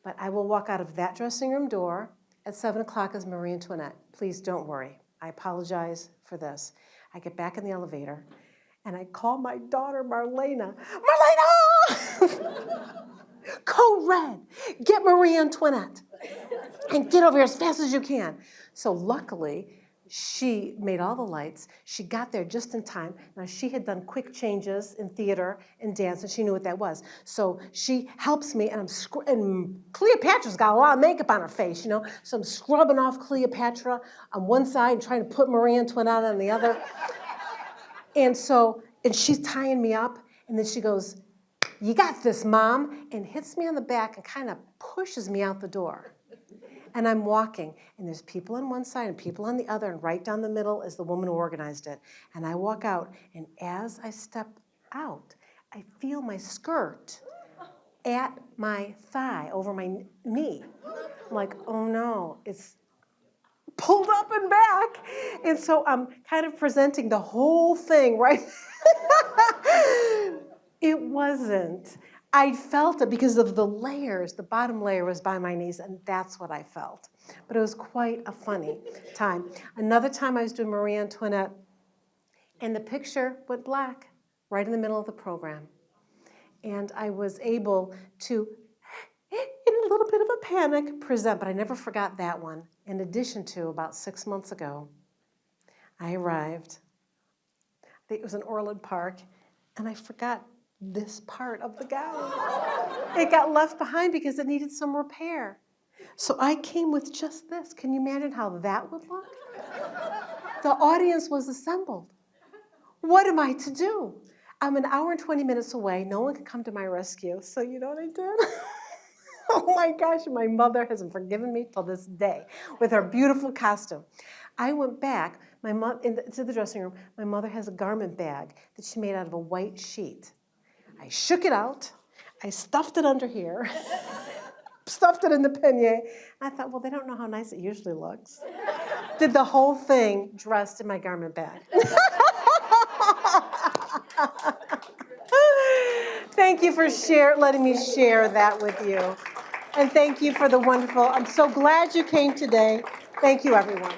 but I will walk out of that dressing room door at 7 o'clock as Marie Antoinette. Please don't worry. I apologize for this. I get back in the elevator, And I call my daughter, Marlena. Marlena! Code red. Get Marie Antoinette. And get over here as fast as you can. So luckily, she made all the lights. She got there just in time. Now, she had done quick changes in theater and dance, and she knew what that was. So she helps me, and and Cleopatra's got a lot of makeup on her face, you know? So I'm scrubbing off Cleopatra on one side and trying to put Marie Antoinette on the other. And she's tying me up, and then she goes, "You got this, Mom," and hits me on the back and kind of pushes me out the door. And I'm walking, and there's people on one side and people on the other, and right down the middle is the woman who organized it. And I walk out, and as I step out, I feel my skirt at my thigh, over my knee. I'm like, oh no, it's pulled up and back. And so I'm kind of presenting the whole thing, right? It wasn't. I felt it because of the layers. The bottom layer was by my knees, and that's what I felt. But it was quite a funny time. Another time I was doing Marie Antoinette, and the picture went black right in the middle of the program. And I was able to, in a little bit of a panic, present, but I never forgot that one. In addition to, about 6 months ago, I arrived. I think it was in Orland Park, and I forgot this part of the gown. It got left behind because it needed some repair. So I came with just this. Can you imagine how that would look? The audience was assembled. What am I to do? I'm an hour and 20 minutes away. No one can come to my rescue. So you know what I did? Oh my gosh, my mother hasn't forgiven me till this day with her beautiful costume. I went back to the dressing room. My mother has a garment bag that she made out of a white sheet. I shook it out, I stuffed it under here, stuffed it in the pannier. I thought, well, they don't know how nice it usually looks. Did the whole thing dressed in my garment bag. Thank you for letting me share that with you. And thank you for the wonderful, I'm so glad you came today. Thank you, everyone.